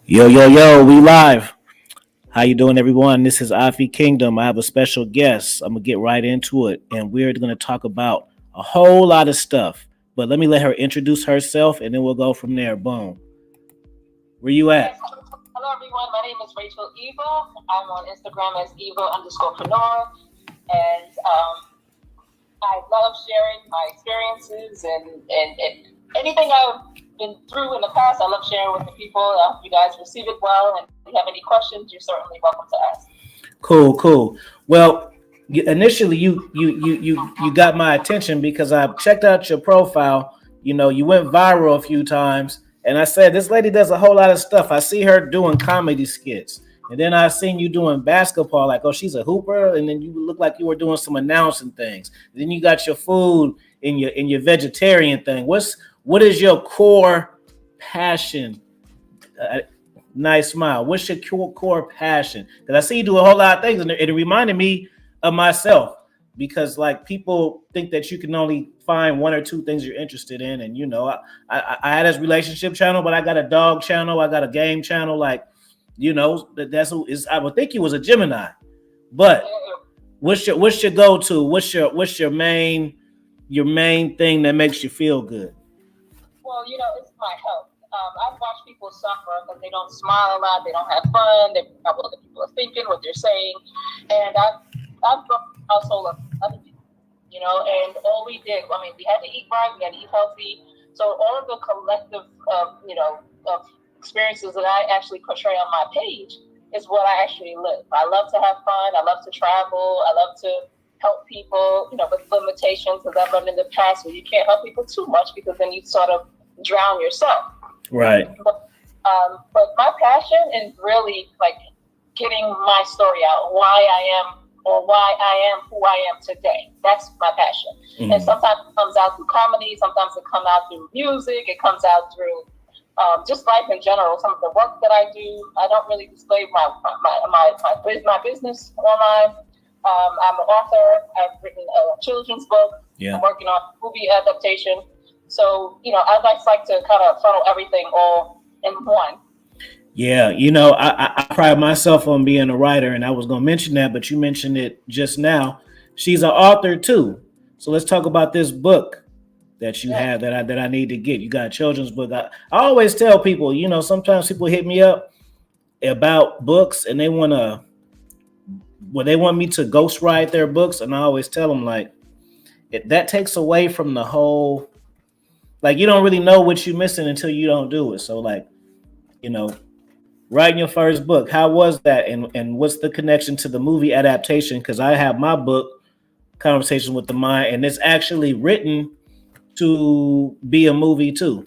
Yo, yo, yo, we live. How you doing, everyone? This is Afi Kingdom. I have a special guest. I'm gonna get right into it, and we're gonna talk about a whole lot of stuff. But let me let her introduce herself, and then we'll go from there. Boom. Where you Yes. at? Hello, everyone. My name is Rachel Eva. I'm on Instagram as Eva_preneur. And I love sharing my experiences and anything I've been through in the past. I love sharing with the people. I hope you guys receive it well. And if you have any questions, you're certainly welcome to ask. Cool, cool. Well, initially you got my attention because I checked out your profile. You went viral a few times, and I said this lady does a whole lot of stuff. I see her doing comedy skits, and then I seen you doing basketball. Like, oh, she's a hooper, and then you look like you were doing some announcing things. Then you got your food in your vegetarian thing. What is your core passion? Uh, Nice smile. What's your core passion? Because I see you do a whole lot of things, and it reminded me of myself. Because like people think that you can only find one or two things you're interested in, and I had this relationship channel, but I got a dog channel, I got a game channel. Like, that's who is. I would think you was a Gemini, but what's your go to? What's your main thing that makes you feel good? Well, it's my health. I've watched people suffer because they don't smile a lot, they don't have fun, they don't know what the people are thinking, what they're saying. And I've grown up in a household of other people, and all we did, I mean, we had to eat right, we had to eat healthy. So all of the collective, of experiences that I actually portray on my page is what I actually live. I love to have fun. I love to travel. I love to help people, with limitations because I've learned in the past where you can't help people too much because then you sort of drown yourself. Right. But my passion is really like getting my story out, why I am or why I am who I am today. That's my passion. And Mhm. sometimes it comes out through comedy, sometimes it comes out through music, it comes out through just life in general. Some of the work that I do, I don't really display my business online. I'm an author. I've written a children's book. Yeah. I'm working on a movie adaptation. So, I just like to kind of funnel everything all in one. Yeah, I pride myself on being a writer, and I was going to mention that, but you mentioned it just now. She's an author too. So let's talk about this book that you Yeah. have that I need to get. You got a children's book. I always tell people, sometimes people hit me up about books, and they want me to ghostwrite their books, and I always tell them like that takes away from the whole. Like, you don't really know what you're missing until you don't do it. So like, you know, writing your first book, how was that, and what's the connection to the movie adaptation? Because I have my book, Conversation with the Mind, and it's actually written to be a movie too.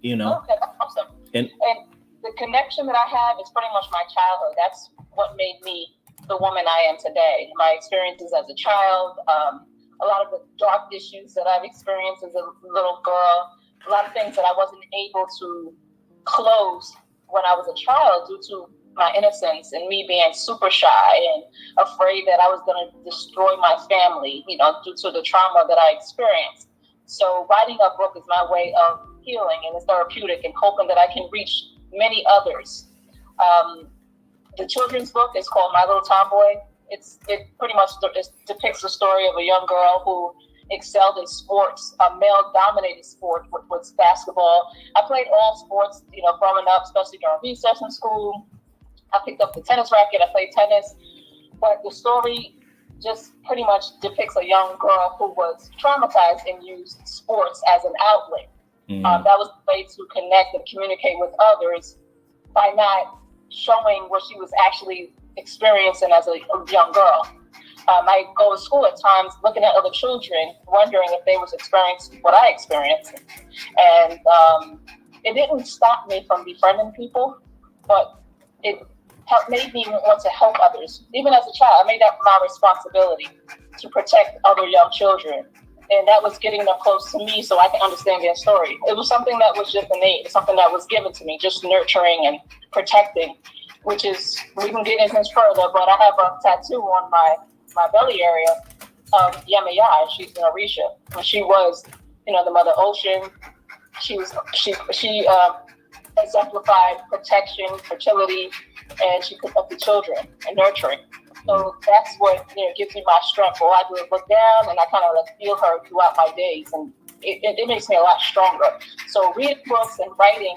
you know Okay, that's awesome. and And the connection that I have is pretty much my childhood. That's what made me the woman I am today. My experiences as a child, a lot of the dark issues that I've experienced as a little girl, a lot of things that I wasn't able to close when I was a child due to my innocence and me being super shy and afraid that I was going to destroy my family, due to the trauma that I experienced. So writing a book is my way of healing and it's therapeutic and hoping that I can reach many others. Um, the children's book is called My Little Tomboy. It pretty much depicts the story of a young girl who excelled in sports, a male-dominated sport, which was basketball. I played all sports, growing up, especially during recess in school. I picked up the tennis racket. I played tennis, but the story just pretty much depicts a young girl who was traumatized and used sports as an outlet. mm, That was the way to connect and communicate with others by not showing what she was actually experiencing as a young girl. I go to school at times looking at other children, wondering if they was experiencing what I experienced. And it didn't stop me from befriending people, but it made me want to help others. Even as a child, I made that my responsibility to protect other young children. And that was getting them close to me so I can understand their story. It was something that was just innate, something that was given to me, just nurturing and protecting, which is, we can get into this further, but I have a tattoo on my belly area of Yemaya. She's an Orisha. She was, the Mother Ocean. She exemplified protection, fertility, and she protected children and nurturing. So that's what gives me my strength. All I do is look down and I kind of like feel her throughout my days, and it makes me a lot stronger. So reading books and writing,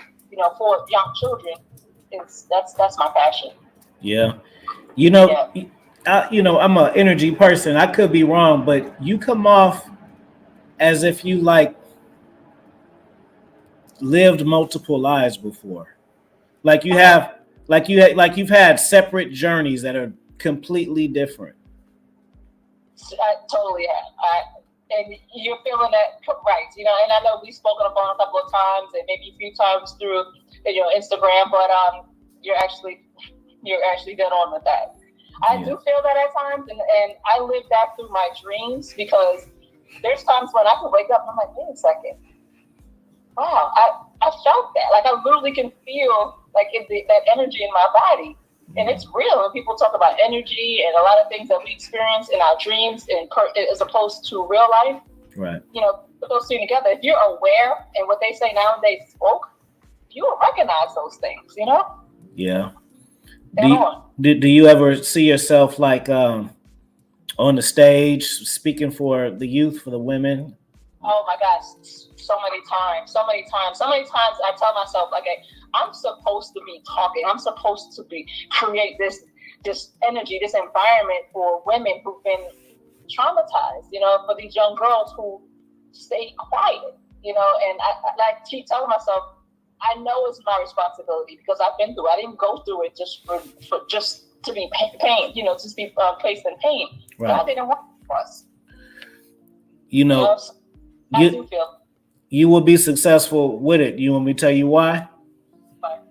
for young children, that's my passion. Yeah. You know, Yeah. I'm an energy person. I could be wrong, but you come off as if you like lived multiple lives before. Like you Okay. have, like you've had separate journeys that are completely different. I totally have. And you're feeling that right, and I know we've spoken about it a couple of times and maybe a few times through Instagram, but you're actually you're actually dead on with that. I Yeah. do feel that at times, and I live that through my dreams because there's times when I can wake up and I'm like, wait a second, wow, I felt that. Like I literally can feel like that energy in my body. And it's real. And people talk about energy and a lot of things that we experience in our dreams, as opposed to real life. Right. Put those two together. If you're aware and what they say nowadays spoke, you will recognize those things. Yeah. Do Dead you, on. do you ever see yourself like on the stage speaking for the youth, for the women? Oh my gosh, so many times, so many times, so many times. I tell myself, like, I'm supposed to be talking. I'm supposed to be create this energy, this environment for women who've been traumatized. For these young girls who stay quiet. And I keep telling myself, I know it's my responsibility because I've been through it. I didn't go through it just for just to be pain, just be placed in pain. Right. God didn't want it for us. So I do you feel. you will be successful with it. You want me to tell you why? But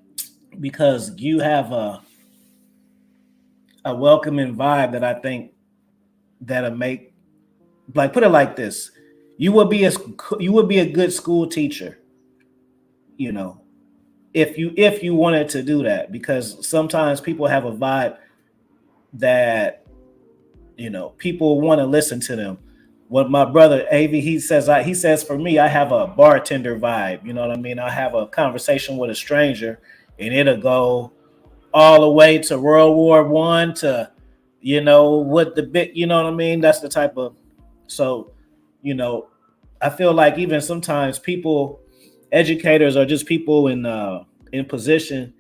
Because you have a welcoming vibe that I think that'll make, like, put it like this. You would be a good school teacher, you know, if you wanted to do that, because sometimes people have a vibe that people want to listen to them. What my brother Av, he says for me, I have a bartender vibe. You know what I mean? I have a conversation with a stranger, and it'll go all the way to World War I to what the big, you know what I mean? That's the type of, so you know I feel like even sometimes people, educators, or just people in position,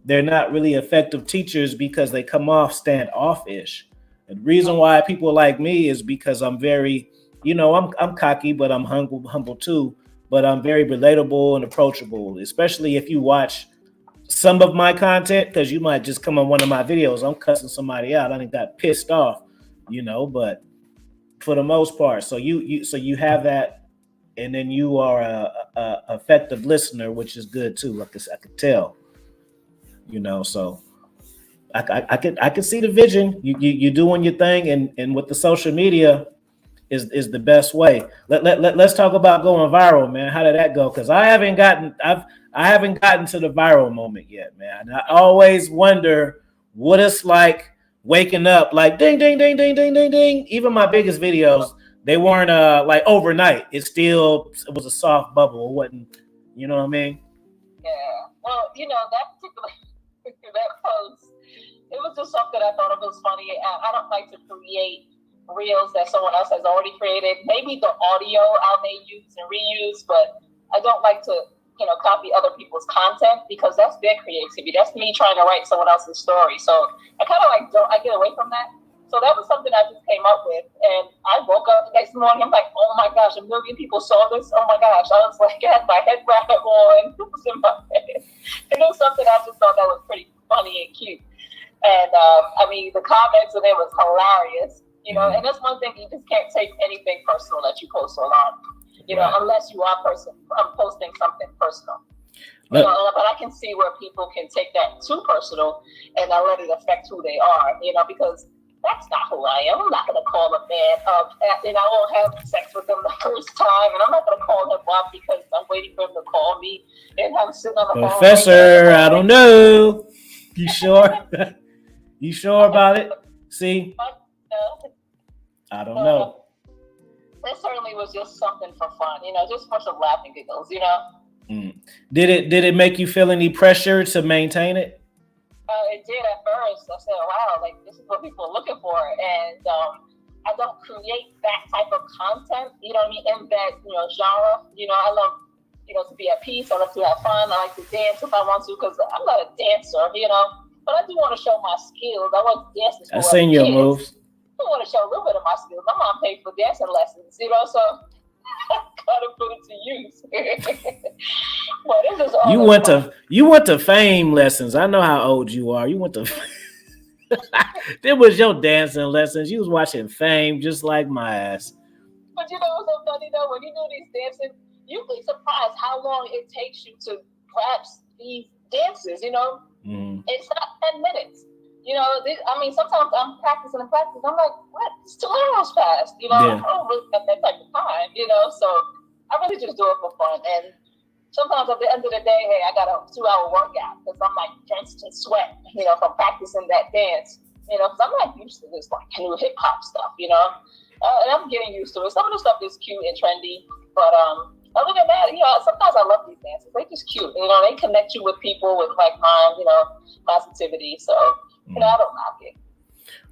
they're not really effective teachers because they come off standoffish. And the reason why people like me is because I'm very, I'm cocky, but I'm humble too. But I'm very relatable and approachable, especially if you watch some of my content, because you might just come on one of my videos, I'm cussing somebody out. I think got pissed off, but for the most part, so you have that, and then you are a effective listener, which is good too. Like I could tell, so I could see the vision. You doing your thing, and with the social media is the best way. Let's talk about going viral, man. How did that go? Because I haven't gotten to the viral moment yet, man. I always wonder what it's like waking up like ding ding ding ding ding ding ding. Even my biggest videos, they weren't like overnight. It was a soft bubble. It wasn't, you know what I mean? yeah, well, that particular that post, it was just something I thought it was funny. I don't like to create reels that someone else has already created. Maybe the audio I may use and reuse, but I don't like to, copy other people's content because that's their creativity. That's me trying to write someone else's story. So I kind of like I get away from that. So that was something I just came up with, and I woke up the next morning. I'm like, oh my gosh, 1 million people saw this. Oh my gosh, I was like, I had my head wrap on. It was in my head, and it was something I just thought that was pretty funny and cute. And I mean, the comments and it was hilarious. And that's one thing, you just can't take anything personal that you post online. Right. Unless you are posting something personal. But But I can see where people can take that too personal and not let it affect who they are. Because that's not who I am. I'm not going to call a man up, and I won't have sex with him the first time, and I'm not going to call him up because I'm waiting for him to call me, and I'm sitting on the phone. Professor, I don't know. You sure? You sure about it? See, I don't know. That certainly was just something for fun, just for some laughing giggles. Mm. Did it make you feel any pressure to maintain it? It did at first. I said, "Wow, like this is what people are looking for," and I don't create that type of content. You know what I mean? In that genre. I love to be at peace. I love to have fun. I like to dance if I want to because I'm not a dancer. But I do want to show my skills. I was dancing I school as a seen your kid. moves. I want to show a little bit of my skills. My mom paid for dancing lessons. So I gotta put it to use. But this is all You in went fun. to you went to fame lessons. I know how old you are. You went to There was your dancing lessons. You was watching Fame just like my ass. But what's so funny though? When you do these dances, you'd be surprised how long it takes you to grasp these dances. Mm. It's not 10 minutes. Sometimes I'm practicing and practicing. I'm like, what? It's 2 hours past. I Yeah. don't really have that type of time. So I really just do it for fun. And sometimes at the end of the day, hey, I got a 2 hour workout because I'm like drenched in sweat, from practicing that dance. Because I'm not used to this like new hip hop stuff. And I'm getting used to it. Some of the stuff is cute and trendy, but other than that, sometimes I love these dances. They're just cute. They connect you with people with like mind, positivity. So I don't knock it.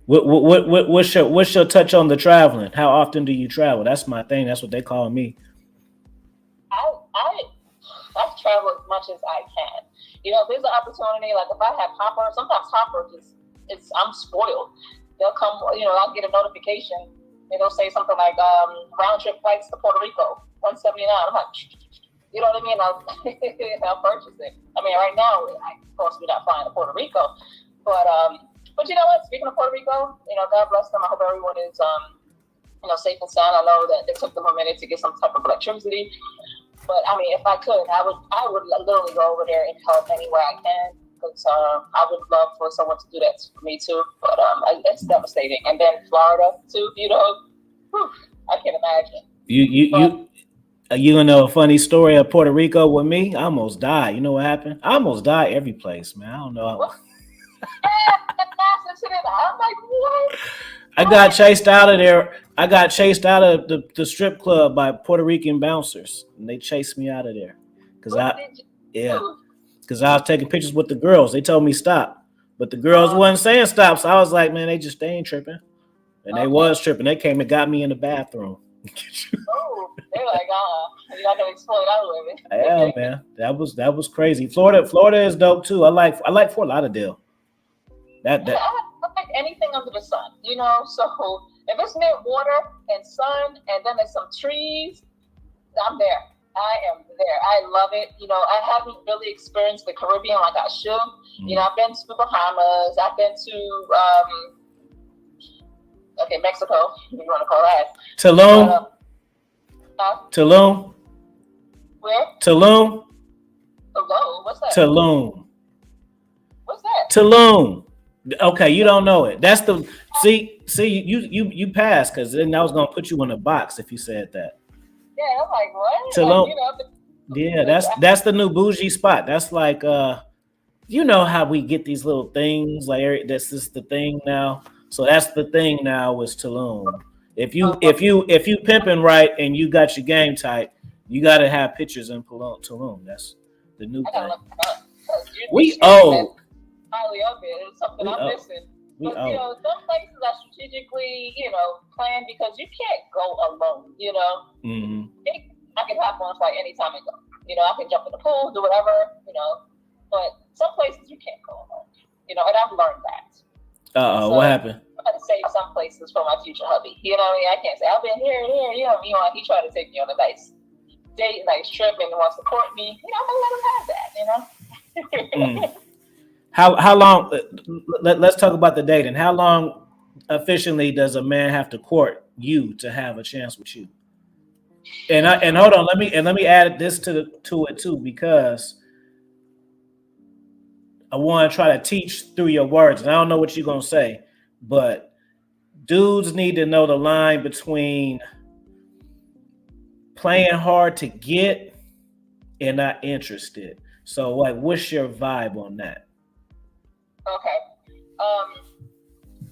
What's your touch on the traveling? How often do you travel? That's my thing. That's what they call me. I travel as much as I can. If there's an opportunity, like if I have Hopper, sometimes Hopper just I'm spoiled. They'll come, I'll get a notification. They'll say something like round trip flights to Puerto Rico, 179. I'm like, you know what I mean? I'll purchase it. I mean, right now, of course, we're not flying to Puerto Rico, but you know what? Speaking of Puerto Rico, God bless them. I hope everyone is safe and sound. I know that it took them a minute to get some type of electricity. But I mean, if I could, I would literally go over there and help anywhere I can because I would love for someone to do that for me too. But it's devastating. And then Florida too, whew, I can't imagine. You you But you you gonna know a funny story of Puerto Rico with me? I almost died. You know what happened? I almost died every place, man. I don't know. what? Yeah, that last incident, I'm like, what? I How got did you chased out of there. I got chased out of the strip club by Puerto Rican bouncers, and they chased me out of there because what I did you yeah do? because I was taking pictures with the girls. They told me stop, but the girls Uh, wasn't saying stop. So I was like, man, they ain't tripping, and they okay. was tripping. They came and got me in the bathroom. Oh, they're like, you're not gonna explode out of Yeah, it. man, that was crazy. Florida is dope too. I like Fort Lauderdale. Yeah, That I like anything under the sun. So if it's near water and sun, and then there's some trees, I'm there. I am there. I love it. I haven't really experienced the Caribbean like I should. mm. I've been to the Bahamas. I've been to okay, Mexico. If you want to call that. But Tulum, uh, Tulum, where? Tulum, Hello. What's that? Tulum, What's that? Tulum. Okay, you don't know it. That's the see you passed because then I was gonna put you in a box if you said that. Yeah, I'm like, what? Like, Tulum. Yeah, that's the new bougie spot. That's like you know how we get these little things like this is the thing now. So that's the thing now is Tulum. If you pimping right and you got your game tight, you got to have pictures in Tulum. That's the new I gotta thing. look it up because you're We speaking that owe. highly of it. It's something We I'm owe. missing. We But owe. some places are strategically, planned because you can't go alone. Hmm. I can hop on a flight anytime I go. I can jump in the pool, do whatever. But some places you can't go alone. And I've learned that. What So happened? I'm gonna save some places for my future hubby. What I mean? I can't say I've been here and here. He tried to take me on a nice date, nice trip, and wants to court me. I'm gonna let him have that. Mm. How long? Let's talk about the dating. How long officially does a man have to court you to have a chance with you? And hold on, let me add this to it too because I want to try to teach through your words, and I don't know what you're gonna say, but dudes need to know the line between playing hard to get and not interested. So, like, what's your vibe on that? Okay.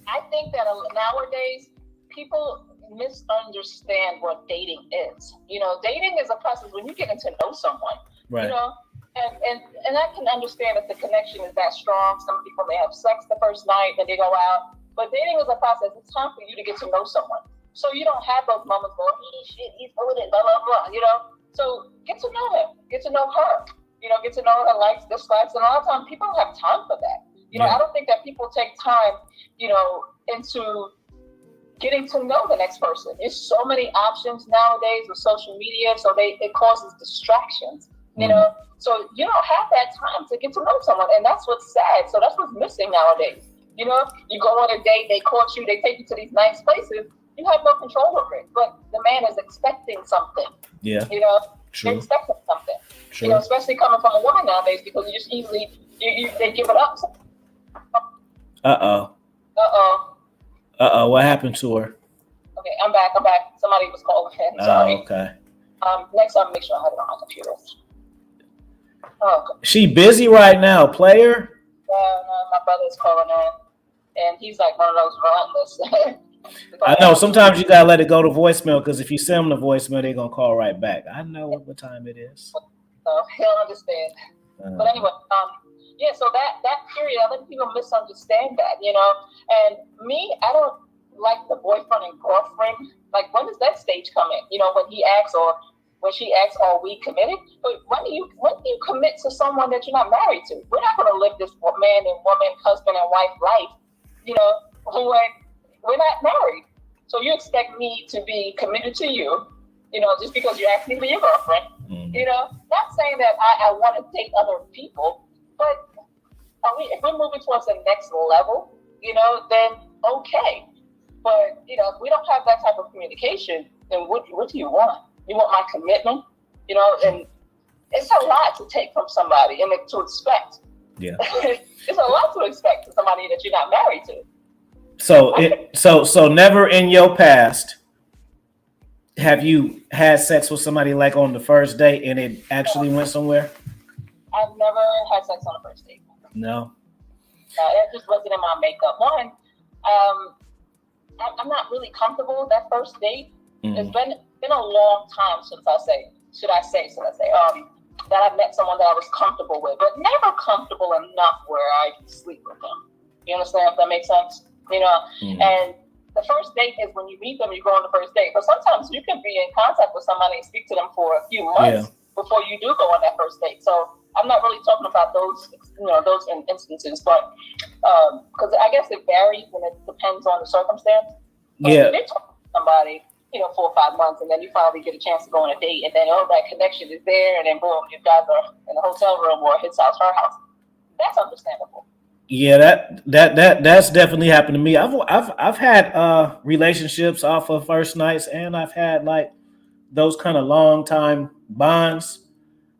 I think that nowadays people misunderstand what dating is. Dating is a process when you get to know someone. you Right. know. And I can understand if the connection is that strong. Some people may have sex the first night, then they go out. But dating is a process. It's time for you to get to know someone. So you don't have those moments going, shit, he's doing it, blah, blah, blah, you know? So get to know him, get to know her, you know, get to know her likes, dislikes. And a lot of times people don't have time for that. You know, I don't think that people take time, you know, into getting to know the next person. There's so many options nowadays with social media, so it causes distractions, you know? So you don't have that time to get to know someone, and that's what's sad. So that's what's missing nowadays. You know, you go on a date, they court you, they take you to these nice places. You have no control over it, but the man is expecting something. Yeah. You know, True. they're expecting something. True. You know, especially coming from a woman nowadays, because you just easily they give it up. Uh oh. What happened to her? Okay, I'm back. Somebody was calling. Sorry. Okay. Next time, make sure I have it on my computer. Oh, okay. She busy right now, player. My brother's calling in, and he's like one of those relentless. I know. Sometimes you gotta let it go to voicemail, because if you send them to voicemail, they're gonna call right back. I know what time it is. So he'll understand. But anyway, yeah. So that period, I think people misunderstand that, you know. And me, I don't like the boyfriend and girlfriend. Like, when does that stage come in? You know, when he asks or when she asks, "Are we committed?" But when do you commit to someone that you're not married to? We're not going to live this man and woman, husband and wife life, you know, when we're not married. So you expect me to be committed to you, you know, just because you asked me for your girlfriend, you know? Not saying that I want to date other people, but if we're moving towards the next level, you know, then okay. But, you know, if we don't have that type of communication, then what do you want? You want my commitment, you know? And it's a lot to take from somebody and to expect. Yeah. It's a lot to expect from somebody that you're not married to. So never in your past have you had sex with somebody like on the first date and it actually went somewhere? I've never had sex on a first date. No. It just wasn't in my makeup. One, I'm not really comfortable with that first date. It's been a long time since should I say that I met someone that I was comfortable with, but never comfortable enough where I can sleep with them. You understand, if that makes sense? You know, and the first date is when you meet them, you go on the first date. But sometimes you can be in contact with somebody and speak to them for a few months before you do go on that first date. So I'm not really talking about those, you know, those instances, but because I guess it varies and it depends on the circumstance. But if you're talking to somebody, you know, 4 or 5 months, and then you finally get a chance to go on a date, and then that connection is there, and then boom, you guys are in the hotel room or his house, her house. That's understandable. Yeah, that's definitely happened to me. I've had relationships off of first nights, and I've had like those kind of long time bonds.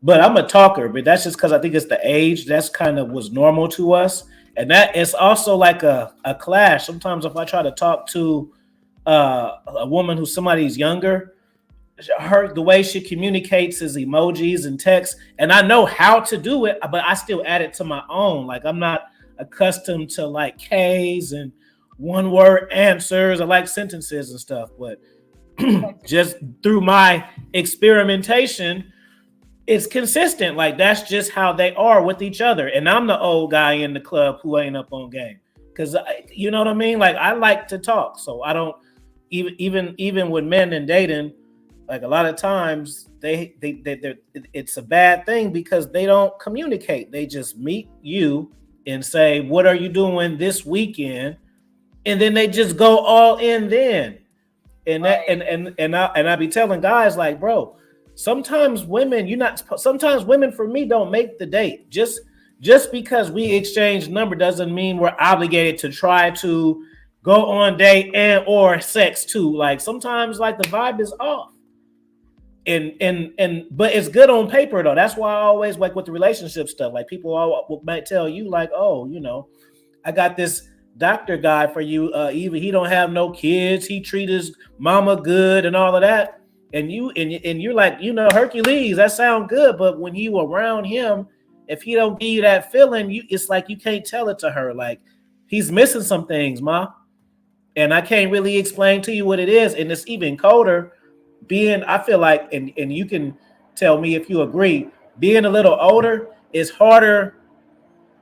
But I'm a talker, but that's just because I think it's the age. That's kind of was normal to us, and that it's also like a clash. Sometimes if I try to talk to a woman who's somebody's younger, the way she communicates is emojis and text, and I know how to do it, but I still add it to my own. Like, I'm not accustomed to like K's and one word answers. I like sentences and stuff, but just through my experimentation, it's consistent. Like, that's just how they are with each other. And I'm the old guy in the club who ain't up on game, because you know what I mean. Like, I like to talk, so I don't even with men and dating. Like, a lot of times they it's a bad thing because they don't communicate. They just meet you and say, "What are you doing this weekend?" And then they just go all in then. And that and I be telling guys like, bro, sometimes women for me don't make the date. Just because we exchange number doesn't mean we're obligated to try to go on date and or sex too. Like, sometimes like the vibe is off. And but it's good on paper though. That's why I always like with the relationship stuff. Like, people all might tell you like, oh, you know, I got this doctor guy for you, Eva. He don't have no kids. He treat his mama good and all of that. And you're like, you know, Hercules. That sound good, but when you around him, if he don't give you that feeling, it's like you can't tell it to her. Like, he's missing some things, ma. And I can't really explain to you what it is. And it's even colder. I feel like, and you can tell me if you agree, being a little older is harder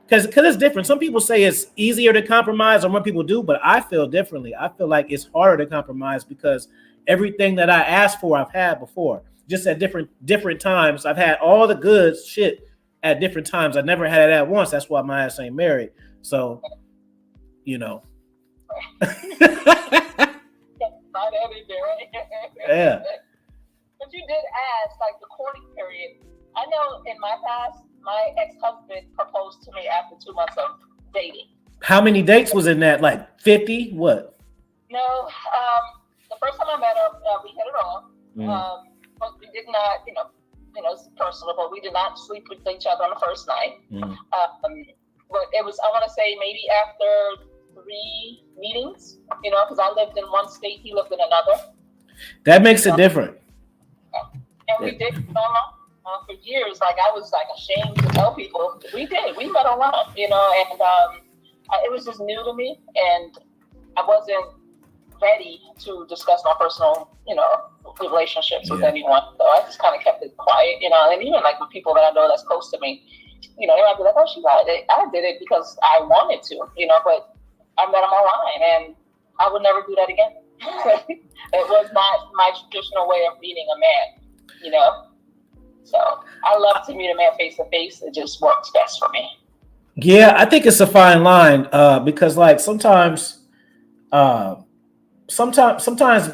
because it's different. Some people say it's easier to compromise, or more people do, but I feel differently. I feel like it's harder to compromise because everything that I asked for, I've had before, just at different times. I've had all the good shit at different times. I never had it at once. That's why my ass ain't married. So, you know, Not every day. yeah. But you did ask, like the courting period. I know in my past, my ex-husband proposed to me after 2 months of dating. How many dates was in that? Like 50? What? No, the first time I met him, we hit it off. Mm. But we did not, it's personal, but we did not sleep with each other on the first night. Mm. But it was, I want to say, maybe after 3 meetings, because I lived in one state, he lived in another. That makes it different. And we did for years. Like I was like ashamed to tell people we met online, and it was just new to me, and I wasn't ready to discuss my personal, relationships with anyone. So I just kind of kept it quiet, and even like with people that I know that's close to me, they might be like, oh, she got it. I did it because I wanted to, but I met him online, and I would never do that again. It was not my traditional way of meeting a man, So I love to meet a man face to face. It just works best for me. Yeah, I think it's a fine line because like sometimes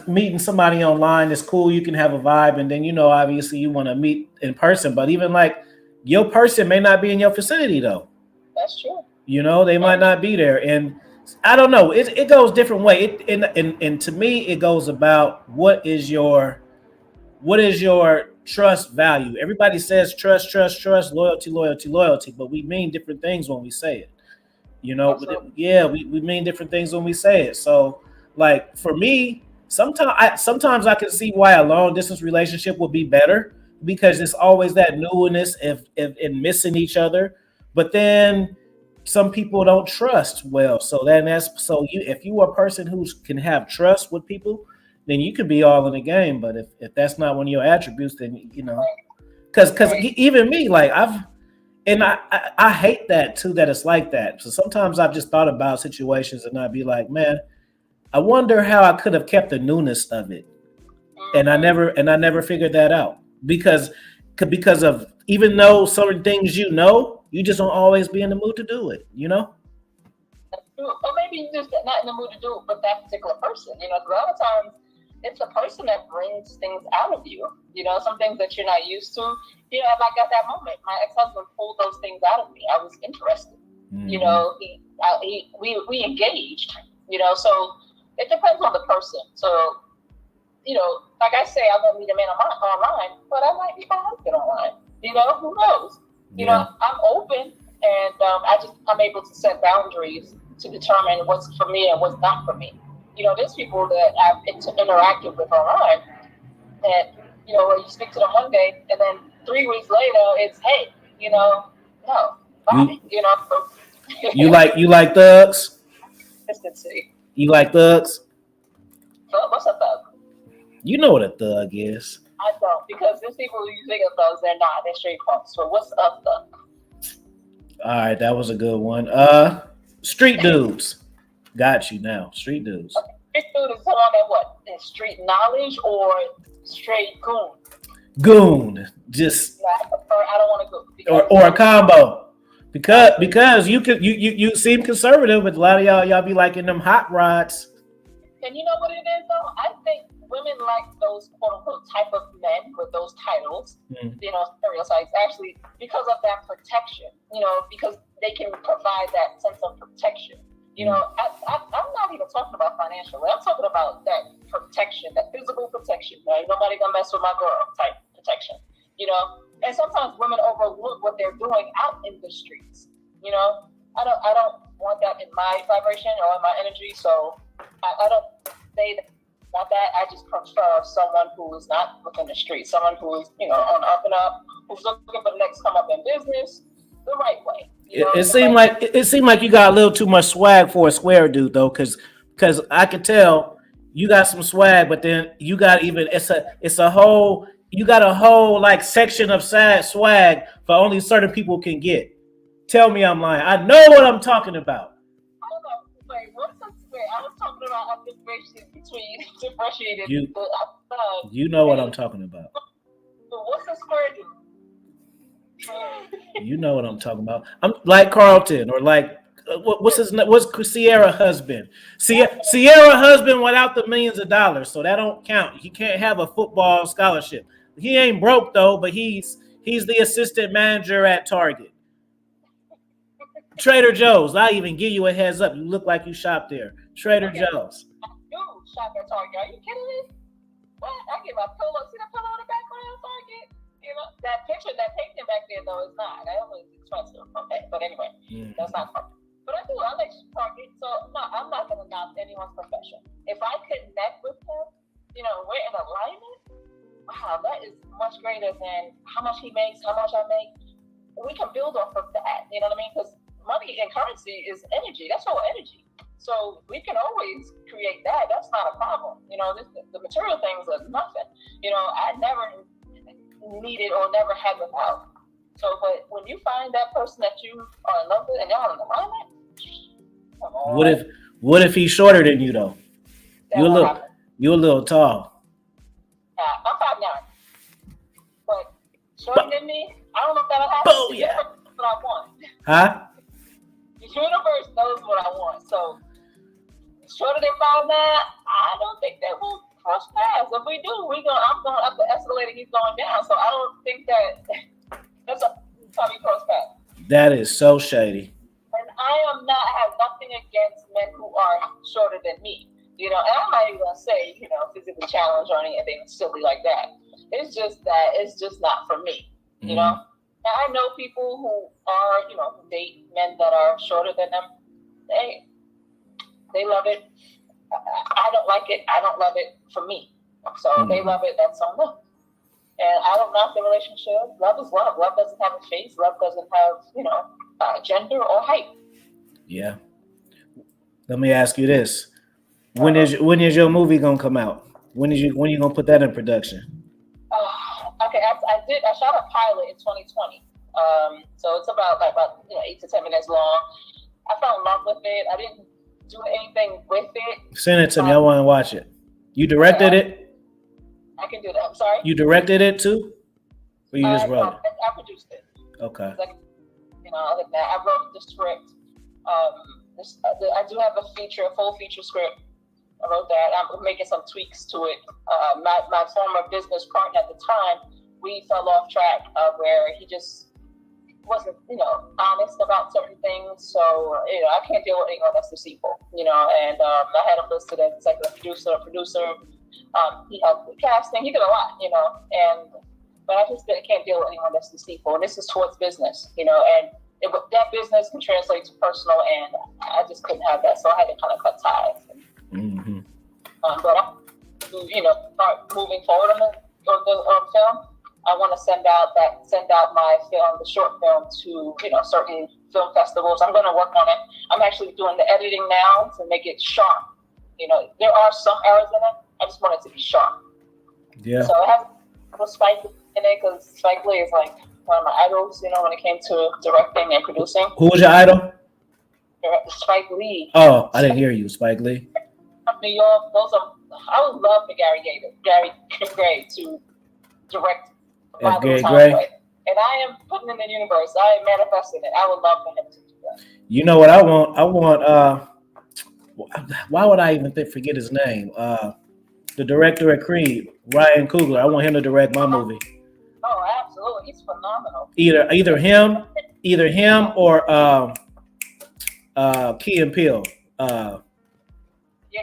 meeting somebody online is cool. You can have a vibe, and then obviously you want to meet in person. But even like your person may not be in your vicinity though. That's true. They might not be there, and I don't know. It goes different way. And to me, it goes about what is your trust value. Everybody says trust, loyalty, but we mean different things when we say it. We mean different things when we say it. So, like for me, sometimes I can see why a long distance relationship would be better because it's always that newness in missing each other. But then some people don't trust well. So if you are a person who can have trust with people, then you could be all in the game. But if that's not one of your attributes, then because even me, like I hate that too, that it's like that. So sometimes I've just thought about situations and I'd be like, man, I wonder how I could have kept the newness of it. And I never figured that out because of, even though certain things, you just don't always be in the mood to do it, Or maybe you're just not in the mood to do it with that particular person. A lot of times it's the person that brings things out of you. Some things that you're not used to. Like at that moment, my ex-husband pulled those things out of me. I was interested. Mm-hmm. We engaged. So it depends on the person. So, like I say, I won't meet a man online, but I might meet my husband online. Who knows? I'm open, and I'm able to set boundaries to determine what's for me and what's not for me. There's people that I've interacted with online that, where you speak to them one day and then 3 weeks later it's, hey, no, bye, You like thugs? Consistency. You like thugs? What's a thug? You know what a thug is. I don't, because there's people who you think of thugs, they're not. They're straight punks. So what's a thug? All right, that was a good one. Street dudes. Got you now. Street dudes. Okay. Street dude is someone that what? Is street knowledge or straight goon? Goon. Just. I don't want to go. Or a combo. Because you seem conservative, but a lot of y'all be liking them hot rods. And you know what it is though? I think women like those quote unquote type of men with those titles, stereotypes, actually because of that protection, because they can provide that sense of protection. I'm not even talking about financially. I'm talking about that protection, that physical protection. Right? Nobody gonna mess with my girl type protection. And sometimes women overlook what they're doing out in the streets. I don't want that in my vibration or in my energy. So I don't say that I want that. I just prefer someone who is not within the street, someone who is, on up and up, who's looking for the next come up in business the right way. It seemed like you got a little too much swag for a square dude though, because I could tell you got some swag, but then you got it's a whole You got a whole like section of sad swag for only certain people can get. Tell me I'm lying. I know what I'm talking about. Hold on. Wait, what's the wait? I was talking about how differentiated You the you know what I'm and talking about. what's the square do? You know what I'm talking about. I'm like Carlton or like what's Sierra husband? Sierra husband without the millions of dollars, so that don't count. He can't have a football scholarship. He ain't broke though, but he's the assistant manager at Target. Trader Joe's. I even give you a heads up. You look like you shop there. Trader Okay, Joe's. you shop at Target. Are you kidding me? What? I get my pillow. See the pillow in the background of Target? You know that picture, that painting back there though is not. That was expensive. Okay, but anyway, that's not Target. But I do. I like Target. So no, I'm not gonna knock anyone's profession. If I connect with him, we're in alignment. Wow, that is much greater than how much he makes, how much I make. We can build off of that. You know what I mean? Because money and currency is energy. That's all energy. So we can always create that. That's not a problem. The material things are nothing. I never needed or never had without. So, but when you find that person that you are in love with and y'all in alignment, come What on, if he's shorter than you though? that won't happen. You a little tall. I'm 5'9", but shorter than me, I don't know if that'll happen. Oh The yeah. universe knows what I want. Huh? The universe knows what I want. So shorter than 5'9", I don't think that will cross paths. If we do, I'm going up the escalator. He's going down. So I don't think that's a probably cross paths. That is so shady. And I have nothing against men who are shorter than me. And I'm not even gonna say, physically challenged or anything silly like that. It's just not for me. And I know people who are, who date men that are shorter than them. They love it. I don't like it. I don't love it for me. So they love it. That's on them. And I don't knock the relationship. Love is love. Love doesn't have a face. Love doesn't have, gender or height. Yeah. Let me ask you this: when is your movie gonna come out? When you gonna put that in production? Okay, I shot a pilot in 2020. So it's about 8 to 10 minutes long. I fell in love with it. I didn't do anything with it. Send it to me. I want to watch it. You directed it? I can do that. I'm sorry. You directed it too, or you just wrote it? I produced it. Okay. Other than that, I wrote the script. I do have a full feature script. I wrote that. I'm making some tweaks to it. My former business partner at the time, we fell off track where he just wasn't, honest about certain things. So, I can't deal with anyone that's deceitful, and I had him listed as executive producer. He helped with casting. He did a lot, but I just can't deal with anyone that's deceitful. And this is towards business, and that business can translate to personal, and I just couldn't have that. So I had to kind of cut ties. But I, start moving forward on the film. I want to send out my film, the short film, to certain film festivals. I'm going to work on it. I'm actually doing the editing now to make it sharp. There are some errors in it. I just want it to be sharp. Yeah. So I have a Spike Lee in it because Spike Lee is like one of my idols. When it came to directing and producing. Who was your idol? Spike Lee. Oh, I didn't hear you, Spike Lee. New York. I would love for Gary Gray to direct. Gary Gray. And I am putting it in the universe. I am manifesting it. I would love for him to do that. You know what I want? I want. Why would I even forget his name? The director at Creed, Ryan Coogler. I want him to direct my movie. Oh, absolutely! He's phenomenal. Either him or Key and Peele. Yeah,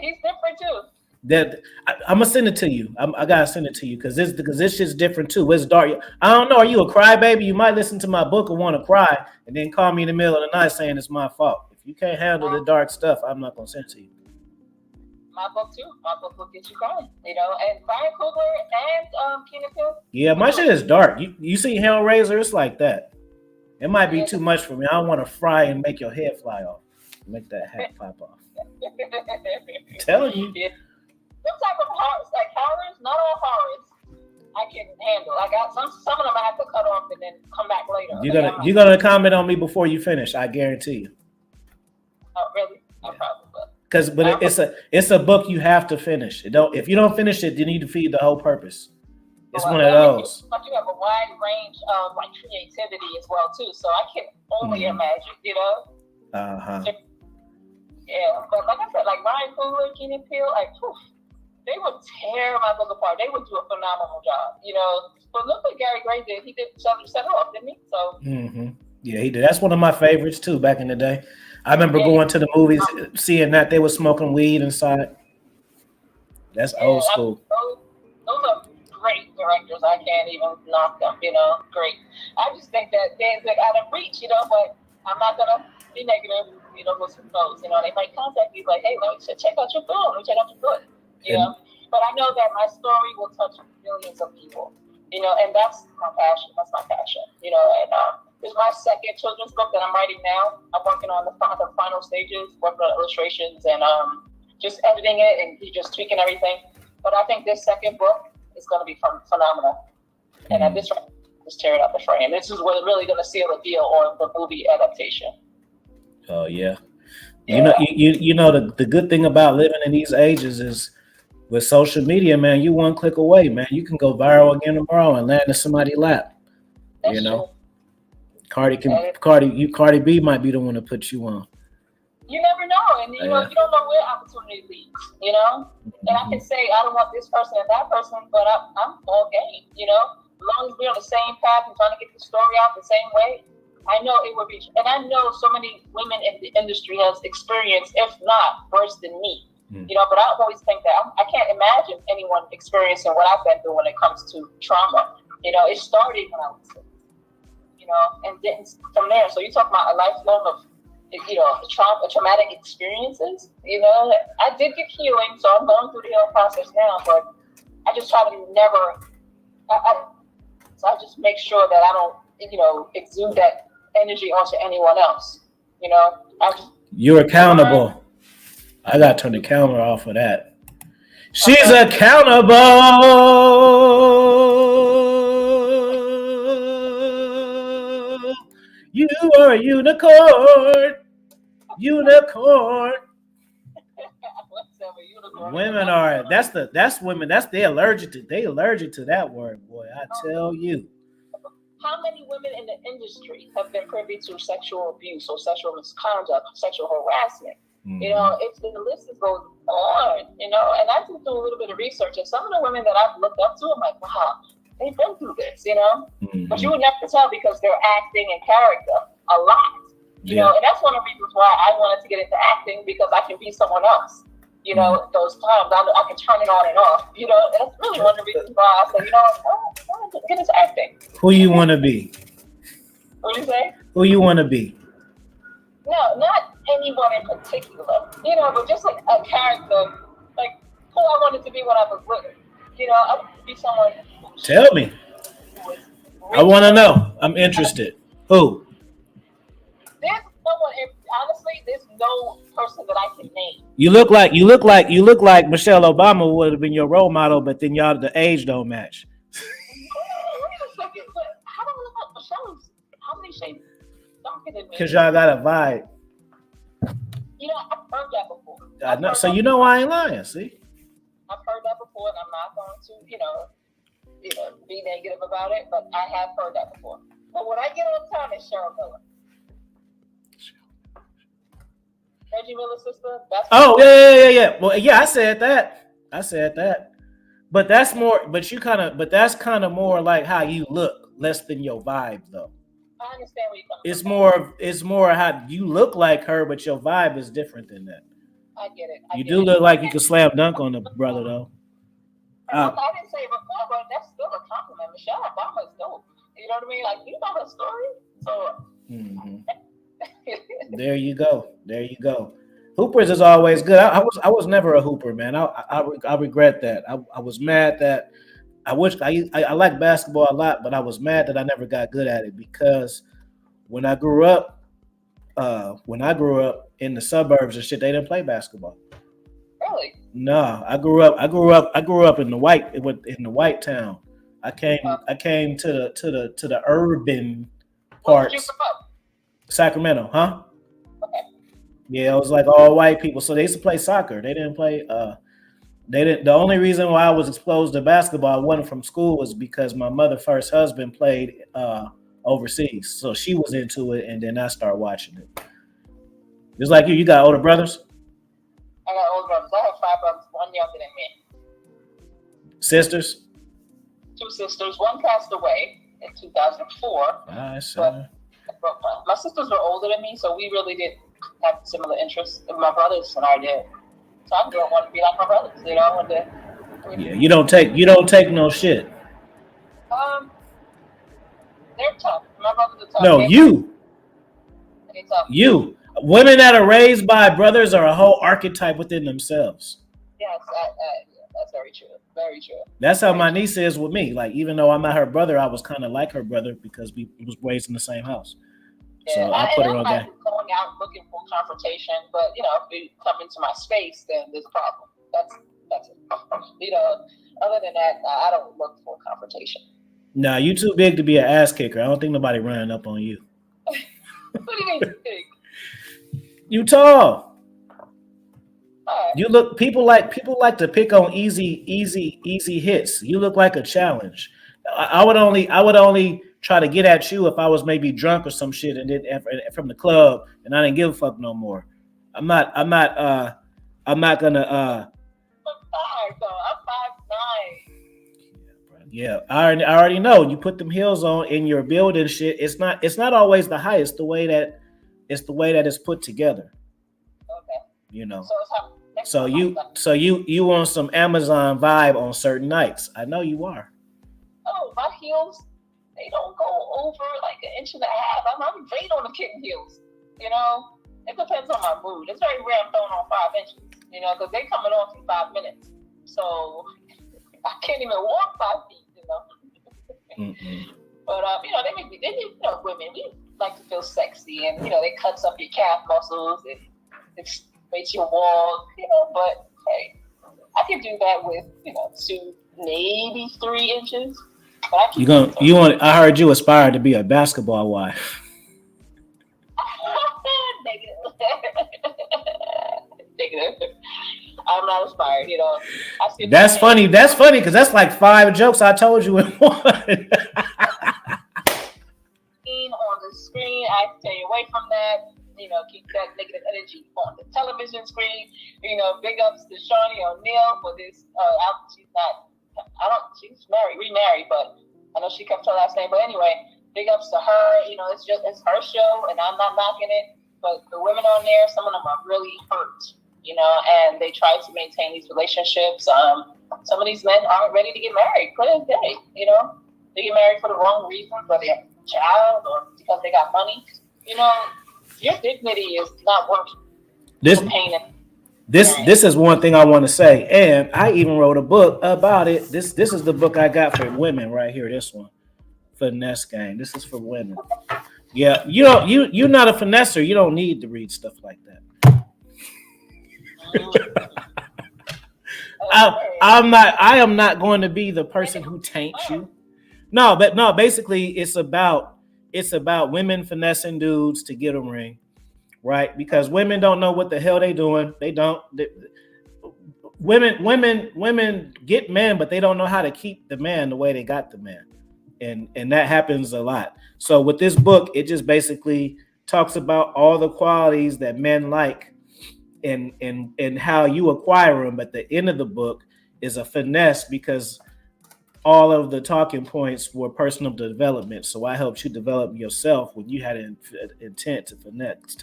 he's different too. That I'm gonna send it to you. I gotta send it to you because this shit's different too. It's dark. I don't know. Are you a crybaby? You might listen to my book and want to cry, and then call me in the middle of the night saying it's my fault. If you can't handle the dark stuff, I'm not gonna send it to you. My book too. My book will get you crying. And Ryan Coogler and Keenan Peele. Yeah, my shit is dark. You see Hellraiser? It's like that. It might be too much for me. I don't want to fry and make your head fly off. Make that hat pop off. I'm telling you. Yeah. Some type of horrors, like horrors, not all horrors. I can handle. I got some of them I have to cut off and then come back later. You're gonna comment on me before you finish. I guarantee you. Oh, really? I probably will. But it's a book you have to finish. It don't if you don't finish it, you need to feed the whole purpose. It's one of those. But you have a wide range of like creativity as well too. So I can only imagine, you know. Yeah, but like I said, like Ryan Coogler, Keenan Peele, like they would tear my book apart. They would do a phenomenal job, you know. But look what Gary Gray did. He did set off, didn't he? So. Yeah, he did. That's one of my favorites too. Back in the day, I remember going to the movies, seeing that they were smoking weed inside. That's old school. Those are great directors. I can't even knock them. You know, great. I just think that they're out of reach. You know, but I'm not gonna be negative. You know, who knows? You know, they might contact you like, hey, let me check out your film. Let me check out your book. You know, but I know that my story will touch millions of people. You know, and that's my passion. That's my passion. You know, and this is my second children's book that I'm writing now. I'm working on the final stages, working on illustrations and just editing it and just tweaking everything. But I think this second book is going to be phenomenal. And at this rate, just tear it up the frame. This is what really going to seal the deal on the movie adaptation. Oh yeah. You know the good thing about living in these ages is with social media, man, you one click away, man. You can go viral again tomorrow and land in somebody's lap. That's you know, true. Cardi B might be the one to put you on. You never know, and you know you don't know where opportunity leads. You know, and I can say I don't want this person and that person, but I'm all game. You know, as long as we're on the same path and trying to get the story out the same way, I know it will reach. And I know so many women in the industry has experienced, if not worse than me. You know, but I always think that I can't imagine anyone experiencing what I've been through when it comes to trauma. You know, it started when I was 6, you know, and then from there. So you talk about a lifelong of, you know, traumatic experiences. You know, I did get healing, so I'm going through the healing process now. But I just try to never. So I just make sure that I don't, you know, exude that energy onto anyone else. You know, you're accountable. I got to turn the camera off of that. She's accountable. You are a unicorn. Unicorn. Women are that's women. They allergic to that word, boy. I tell you. How many women in the industry have been privy to sexual abuse or sexual misconduct, sexual harassment? You know, the list goes on, you know, and I just do a little bit of research. And some of the women that I've looked up to, I'm like, wow, they've been through this, you know. But you would never tell because they're acting in character a lot, you know. And that's one of the reasons why I wanted to get into acting, because I can be someone else, you know. Those times I can turn it on and off, you know. And that's really one of the reasons why I said, you know, I want to get into acting. Who you want to be? What do you say? Who you want to be? No, not anyone in particular, you know, but just like a character, like who I wanted to be when I was little. You know, I would be someone. Tell me. I want to know. I'm interested. Who? There's someone. Honestly, there's no person that I can name. You look like Michelle Obama would have been your role model, but then y'all the age don't match. Wait a second. But how do I look like Michelle's? How many shades? Because y'all got a vibe. You know, I've heard that before. I know, so you know I ain't lying, see? I've heard that before, and I'm not going to, you know, be negative about it, but I have heard that before. But when I get on time, it's Cheryl Miller. Reggie Miller's sister? Yeah. Well, yeah, I said that. But that's kind of more like how you look, less than your vibe, though. I understand where you're coming from. It's more how you look like her, but your vibe is different than that. I get it. You do look like you could slam dunk on the brother, though. I didn't say it before, but that's still a compliment. Michelle Obama is dope. You know what I mean? Like, you know her story. So There you go. Hoopers is always good. I was never a hooper, man. I regret that. I was mad that I like basketball a lot, but I was mad that I never got good at it, because when I grew up in the suburbs and shit, they didn't play basketball. Really? No, I grew up in the white town. I came to the urban Where did you parts. grow up? Sacramento, huh? Okay. Yeah, it was like all white people. So they used to play soccer. They didn't play. They didn't. The only reason why I was exposed to basketball, I wasn't from school, was because my mother' first husband played overseas. So she was into it, and then I started watching it. Just like you got older brothers, I got older brothers. I have five brothers, one younger than me. sisters. Two sisters. One passed away in 2004. Nice. But my sisters were older than me, so we really didn't have similar interests. And my brothers and I did. So I didn't want to be like my brothers, you know. Yeah, you don't take no shit. Um, they're tough. My brothers are tough. No, They're tough. you. Women that are raised by brothers are a whole archetype within themselves. Yes, that's very true. Very true. That's how my niece is with me. Like, even though I'm not her brother, I was kind of like her brother because we was raised in the same house. Yeah, So I put her on I'm game. not going out looking for confrontation, but you know, if you come into my space, then there's a problem. That's it. You know, other than that, I don't look for confrontation. Nah, you too big to be an ass kicker. I don't think nobody running up on you. What do you mean big? You tall. Right. You look. People like to pick on easy hits. You look like a challenge. I would only try to get at you if I was maybe drunk or some shit and then from the club and I didn't give a fuck no more. I'm not gonna I'm 5'9", so I'm 5'9". Yeah, I already know. You put them heels on in your building shit. It's not always the height. It's the way that it's put together. Okay. You know. So it's how. So you on some Amazon vibe on certain nights. I know you are. Oh, my heels, they don't go over like an inch and a half. I'm great on the kitten heels. You know, it depends on my mood. It's very rare I'm throwing on 5 inches. You know, because they coming off in 5 minutes. So I can't even walk 5 feet. You know. But you know, they you know, women, we like to feel sexy, and you know, they cuts up your calf muscles and it makes you walk. You know, but hey, I can do that with 2, maybe 3 inches. But I heard you aspire to be a basketball wife. Negative. I'm not inspired, you know. That's funny. That's funny because that's like 5 jokes I told you in one. On the screen, I stay away from that. You know, keep that negative energy on the television screen. You know, big ups to Shawnee O'Neal for this. She's remarried, but I know she kept her last name. But anyway, big ups to her. You know, it's her show, and I'm not knocking it. But the women on there, some of them are really hurt. You know, and they try to maintain these relationships. Some of these men aren't ready to get married. Clear as day. You know, they get married for the wrong reasons, whether they have a child or because they got money. You know, your dignity is not worth this pain. This is one thing I want to say, and I even wrote a book about it. This is the book I got for women right here. This one, Finesse Game. This is for women. Yeah, you're not a finesser. You don't need to read stuff like that. I am not going to be the person who taints you. No, but no. Basically, it's about women finessing dudes to get a ring. Right, because women don't know what the hell they doing. Women get men, but they don't know how to keep the man the way they got the man, and that happens a lot. So with this book, it just basically talks about all the qualities that men like, and how you acquire them. But the end of the book is a finesse because all of the talking points were personal development. So I helped you develop yourself when you had an intent to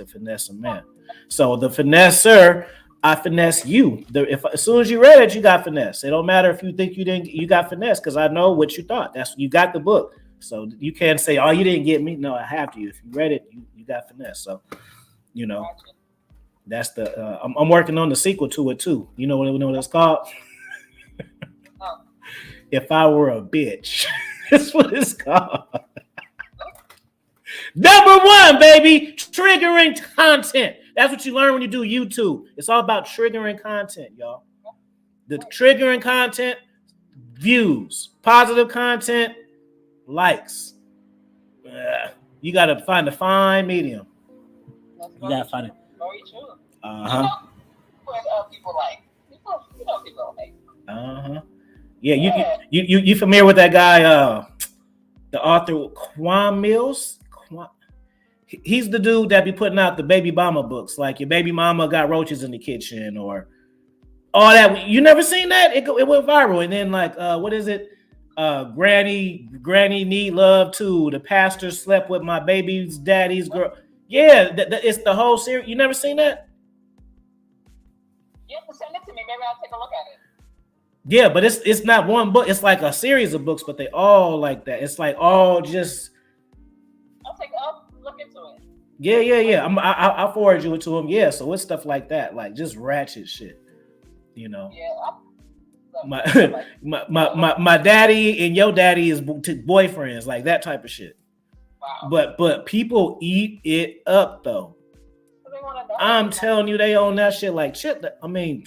finesse a man. So the finesser, I finesse you. As soon as you read it, you got finesse. It don't matter if you think you got finesse because I know what you thought. You got the book. So you can't say, oh, you didn't get me. No, I have to. If you read it, you got finesse. So, you know, that's the, I'm working on the sequel to it too. You know what it's called? If I Were a Bitch. That's what it's called. Number 1, baby, triggering content. That's what you learn when you do YouTube. It's all about triggering content, y'all. The triggering content, views, positive content, likes. You got to find a fine medium. You got to find it. Very true. You know what people like. People like. Yeah, you familiar with that guy, the author Quan Mills? He's the dude that be putting out the baby mama books, like your baby mama got roaches in the kitchen or all that. You never seen that? It went viral, and then like what is it? Granny need love too. The pastor slept with my baby's daddy's girl. Yeah, it's the whole series. You never seen that? You have to send it to me. Maybe I'll take a look at it. Yeah, but it's not one book. It's like a series of books, but they all like that. It's like all just. I'll look into it. Yeah. I'll forward you it to him. Yeah, so it's stuff like that, like just ratchet shit. You know. Yeah. My daddy and your daddy is boyfriends, like that type of shit. Wow. But people eat it up though. I'm telling you, they own that shit like shit. I mean,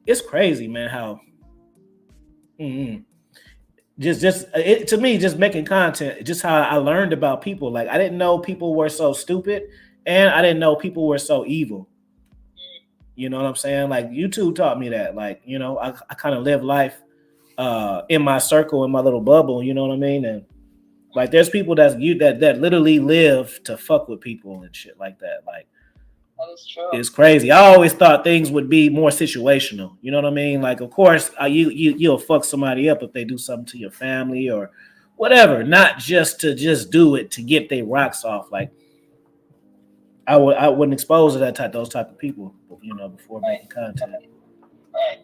it's crazy, man. How just it to me, just making content, just how I learned about people. Like I didn't know people were so stupid, and I didn't know people were so evil. You know what I'm saying? Like YouTube taught me that. Like, you know, I kind of live life in my circle, in my little bubble, you know what I mean? And like there's people that literally live to fuck with people and shit like that. Like that is true. It's crazy. I always thought things would be more situational. You know what I mean? Like, of course, you'll fuck somebody up if they do something to your family or whatever. Not just to do it to get their rocks off. Like, I wouldn't expose to those type of people, you know, before making content. Right.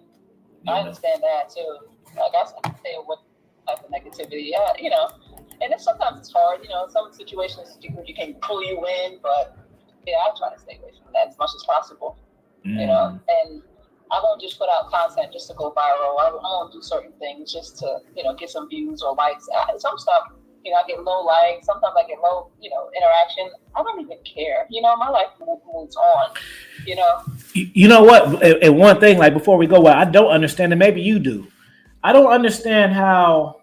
I understand that too. Like I say, what type of negativity? Yeah, you know, and sometimes it's hard. You know, some situations you can pull you in, but yeah, I try to stay away from that as much as possible. You know, and I won't just put out content just to go viral. I won't do certain things just to, you know, get some views or likes. Some stuff, you know, I get low likes. Sometimes I get low, you know, interaction. I don't even care. You know, my life moves on. You know. You know what? And one thing, like before we go, I don't understand, and maybe you do. I don't understand how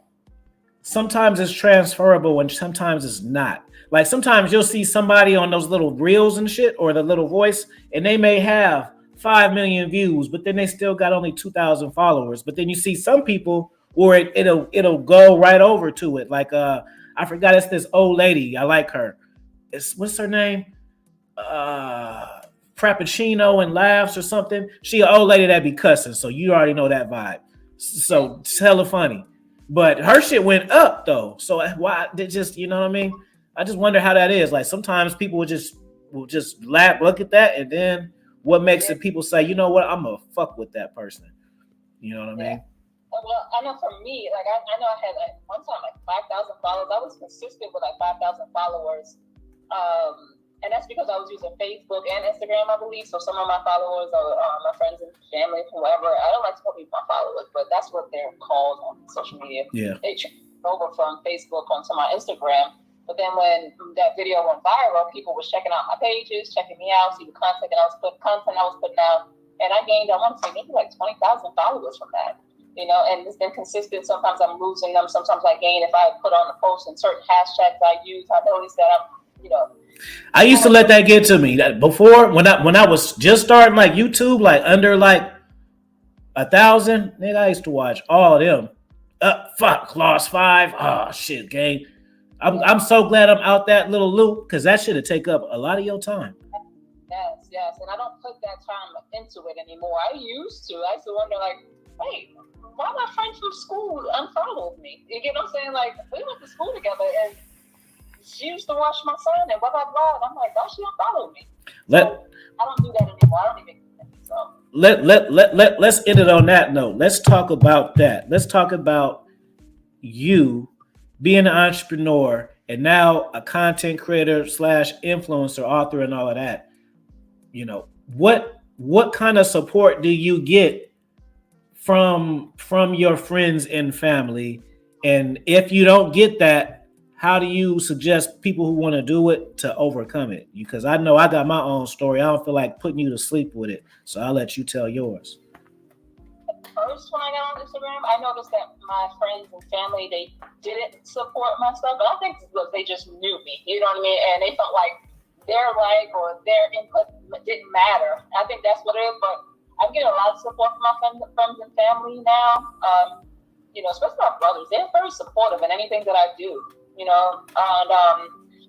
sometimes it's transferable and sometimes it's not. Like sometimes you'll see somebody on those little reels and shit or the little voice, and they may have 5 million views, but then they still got only 2,000 followers. But then you see some people where it'll go right over to it. Like I forgot, it's this old lady. I like her. What's her name? Frappuccino and laughs or something. She an old lady that be cussing, so you already know that vibe. So it's hella funny. But her shit went up though. So why did just, you know what I mean? I just wonder how that is. Like sometimes people will just laugh, look at that, and then what makes it people say, you know what, I'm gonna fuck with that person. You know what I mean? Well, I know for me, like I know I had like one time like 5,000 followers. I was consistent with like 5,000 followers, and that's because I was using Facebook and Instagram, I believe. So some of my followers are my friends and family, whoever. I don't like to call people my followers, but that's what they're called on social media. Yeah. They changed over from Facebook onto my Instagram. But then when that video went viral, people were checking out my pages, checking me out, see the content I was putting out, and I gained, I want to say, maybe like 20,000 followers from that. You know, and it's been consistent. Sometimes I'm losing them. Sometimes I gain if I put on the post and certain hashtags I use. I notice that I'm, you know. I used to let that get to me. That before, when I was just starting like YouTube, like under like 1,000, nigga, I used to watch all of them. Fuck, lost 5. Oh shit, gang. I'm so glad I'm out that little loop because that should have taken up a lot of your time. Yes, and I don't put that time into it anymore. I used to wonder like, wait, why my friend from school unfollowed me? You get what I'm saying? Like we went to school together and she used to watch my son and blah blah blah. And I'm like, why she unfollowed me? So I don't do that anymore. I don't even. So. Let's end it on that note. Let's talk about that. Let's talk about you being an entrepreneur and now a content creator / influencer, author, and all of that. You know, what kind of support do you get from your friends and family? And if you don't get that, how do you suggest people who want to do it to overcome it? Because I know I got my own story. I don't feel like putting you to sleep with it. So I'll let you tell yours. first when I got on Instagram, I noticed that my friends and family, they didn't support my stuff, but I think because they just knew me, you know what I mean? And they felt like their like or their input didn't matter. I think that's what it is, but I'm getting a lot of support from my friends and family now. Especially my brothers, they're very supportive in anything that I do,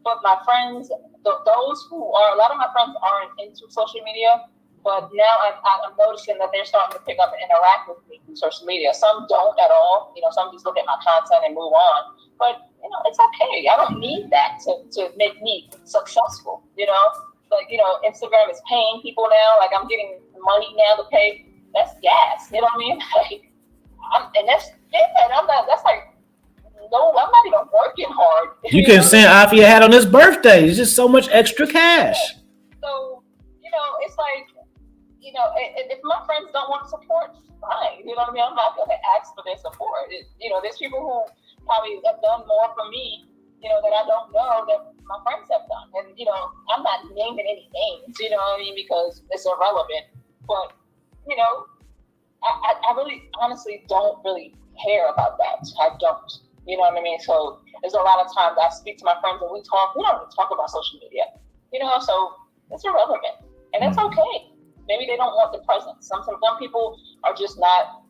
but my friends, those who are, a lot of my friends aren't into social media, but now I'm noticing that they're starting to pick up and interact with me through social media. Some don't at all, some just look at my content and move on, but it's okay. I don't need that to make me successful, Instagram is paying people now, like I'm getting money now to pay, that's gas, you know what I mean? That's like, no, I'm not even working hard. You can send Afia hat on his birthday. It's just so much extra cash. So, it's like, if my friends don't want support, fine. You know what I mean? I'm not going to ask for their support. There's people who probably have done more for me, that I don't know that my friends have done. And, I'm not naming any names, you know what I mean? Because it's irrelevant. But, I really honestly don't really care about that. I don't. You know what I mean? So there's a lot of times I speak to my friends and we don't really talk about social media. So it's irrelevant. And that's okay. Maybe they don't want the presence. Some people are just not,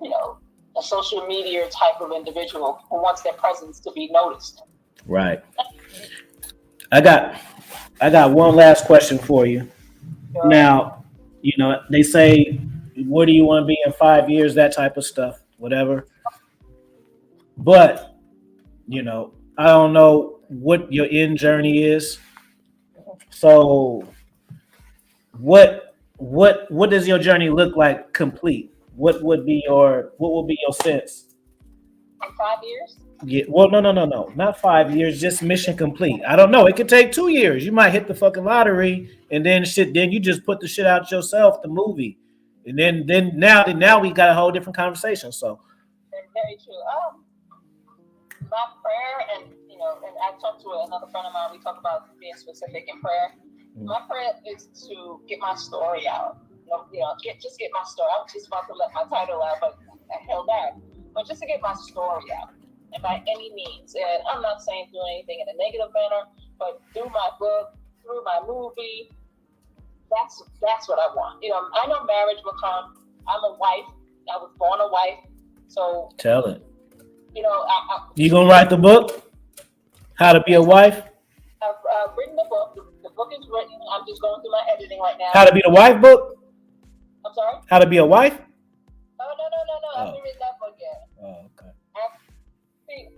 a social media type of individual who wants their presence to be noticed. Right. I got one last question for you. Sure. Now, they say, where do you want to be in 5 years? That type of stuff, whatever. But, I don't know what your end journey is. So what does your journey look like complete? What will be your sense? In 5 years? Yeah. Well, no. Not 5 years, just mission complete. I don't know. It could take 2 years. You might hit the fucking lottery and then you just put the shit out yourself, the movie. And then now we got a whole different conversation. So very true. My prayer, and I talked to another friend of mine. We talk about being specific in prayer. My prayer is to get my story out. Just get my story. I was just about to let my title out, but I held back. But just to get my story out, and by any means. And I'm not saying do anything in a negative manner, but through my book, through my movie, that's what I want. I know marriage will come. I'm a wife. I was born a wife. So tell it. You gonna write the book? How to be a wife? I've written the book. The book is written. I'm just going through my editing right now. How to be the wife book? I'm sorry? How to be a wife? Oh, no. I haven't written that book yet. Oh, okay.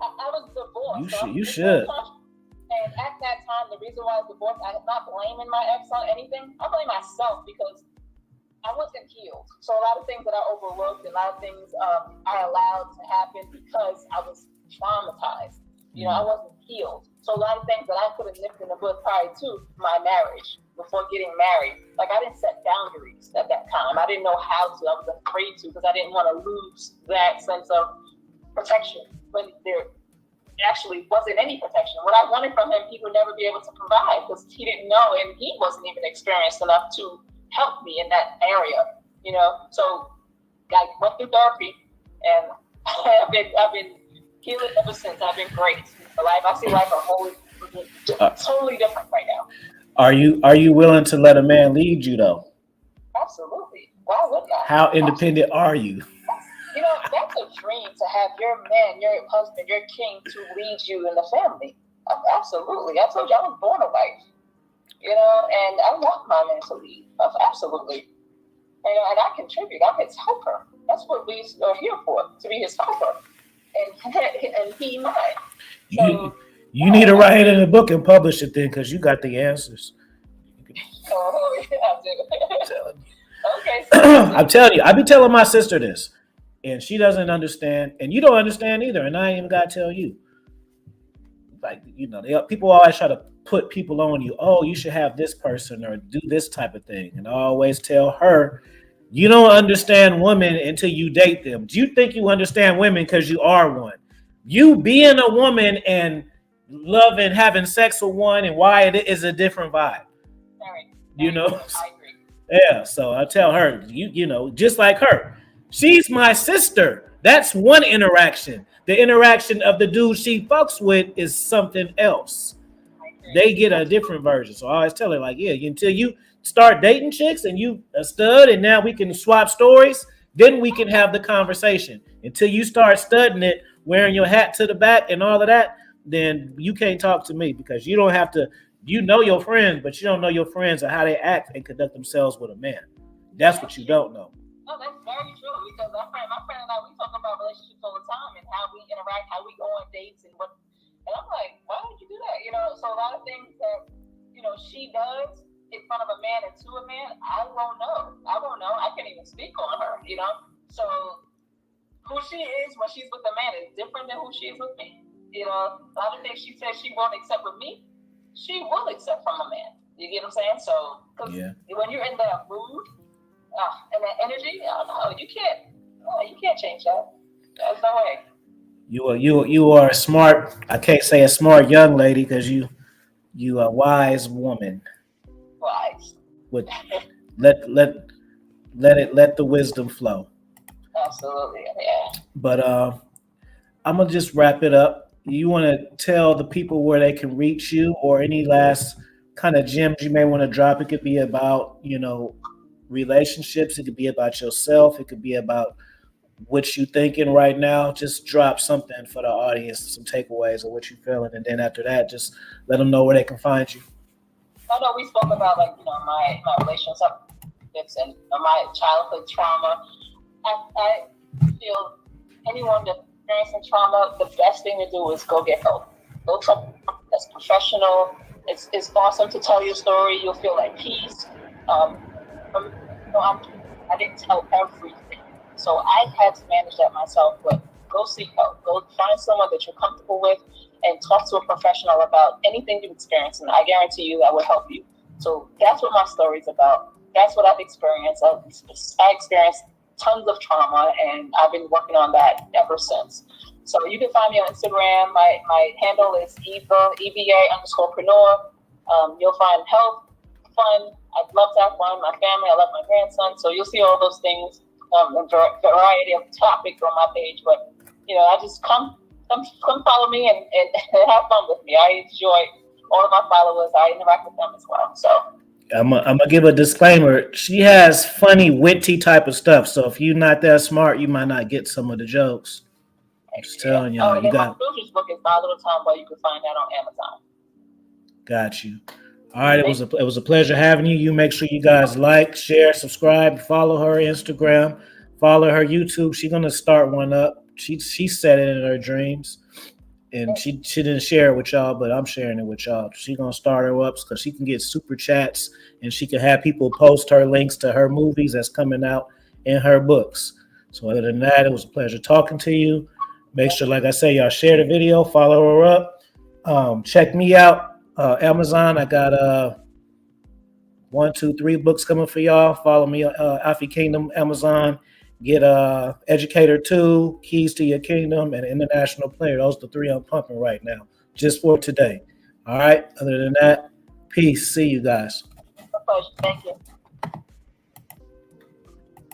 I was divorced. You should. And at that time, the reason why I was divorced, I'm not blaming my ex on anything. I blame myself because I wasn't healed. So a lot of things that I overlooked, a lot of things I allowed to happen because I was traumatized. I wasn't healed. So a lot of things that I could have nipped in the bud prior to my marriage, before getting married, like I didn't set boundaries at that time. I didn't know how to. I was afraid to because I didn't want to lose that sense of protection when there actually wasn't any protection. What I wanted from him, he would never be able to provide because he didn't know and he wasn't even experienced enough to help me in that area, So I went through therapy and I've been healing ever since. I've been great. I see life totally different right now. Are you willing to let a man lead you though? Absolutely. Why wouldn't I? How independent are you? That's a dream to have your man, your husband, your king to lead you in the family. Absolutely. I told you I was born a wife. And I want my man to lead. Absolutely. And I contribute. I'm his helper. That's what we are here for, to be his helper. And he mine. So, you need to write it in a book and publish it then, because you got the answers. Oh, yeah, I do. Okay. So I'm telling you, I be telling my sister this, and she doesn't understand, and you don't understand either, and I ain't even got to tell you. Like, people always try to put people on you. Oh, you should have this person or do this type of thing. And I always tell her, you don't understand women until you date them. Do you think you understand women because you are one? You being a woman and loving, having sex with one and why it is a different vibe. Sorry. I agree. Yeah, so I tell her, just like her. She's my sister. That's one interaction. The interaction of the dude she fucks with is something else. They get a different version. So I always tell her, like, yeah, until you start dating chicks and you a stud, and now we can swap stories, then we can have the conversation. Until you start studying it, wearing your hat to the back and all of that, then you can't talk to me because you don't have to. You know your friends, but you don't know your friends or how they act and conduct themselves with a man. That's what you don't know. No, that's very true because my friend and I, we talk about relationships all the time and how we interact, how we go on dates, and what. And I'm like, why would you do that? So a lot of things that she does in front of a man and to a man, I won't know. I can't even speak on her. So who she is when she's with a man is different than who she is with me. A lot of things she says she won't accept with me, she will accept from a man. You get what I'm saying? So, because when you're in that mood and that energy, I don't know, you can't change that. There's no way. You are a smart. I can't say a smart young lady because you are a wise woman. Wise. With let the wisdom flow. Absolutely, yeah. But I'm gonna just wrap it up. You want to tell the people where they can reach you, or any last kind of gems you may want to drop? It could be about relationships. It could be about yourself. It could be about what you thinking right now. Just drop something for the audience, some takeaways of what you feeling, and then after that, just let them know where they can find you. I know we spoke about my relationships and my childhood trauma. I feel anyone that's experiencing trauma, the best thing to do is go get help. Go to someone that's professional. It's awesome to tell your story. You'll feel at peace. I didn't tell everything, so I had to manage that myself. But go seek help. Go find someone that you're comfortable with, and talk to a professional about anything you experience. And I guarantee you that will help you. So that's what my story's about. That's what I've experienced. I experienced tons of trauma, and I've been working on that ever since. So you can find me on Instagram. My handle is EVA_preneur. You'll find health, fun. I'd love to have fun with my family. I love my grandson. So you'll see all those things, a variety of topics on my page. But, I just come follow me and have fun with me. I enjoy all of my followers. I interact with them as well. So I'm gonna give a disclaimer. She has funny, witty type of stuff. So if you're not that smart, you might not get some of the jokes. I'm just telling y'all. And my children's book is My Little Tomboy. You can find that on Amazon. Got you. All right, it was a pleasure having you. You make sure you guys like, share, subscribe, follow her Instagram, follow her YouTube. She's gonna start one up. She said it in her dreams. And she didn't share it with y'all, but I'm sharing it with y'all. She's going to start her up because she can get super chats, and she can have people post her links to her movies that's coming out in her books. So other than that, it was a pleasure talking to you. Make sure, like I say, y'all share the video, follow her up. Check me out. Amazon, I got 1, 2, 3 books coming for y'all. Follow me, Alfie Kingdom, Amazon. Get Educator 2, Keys to Your Kingdom, and International Player. Those are the 3 I'm pumping right now, just for today. All right. Other than that, peace. See you guys. My pleasure. Thank you.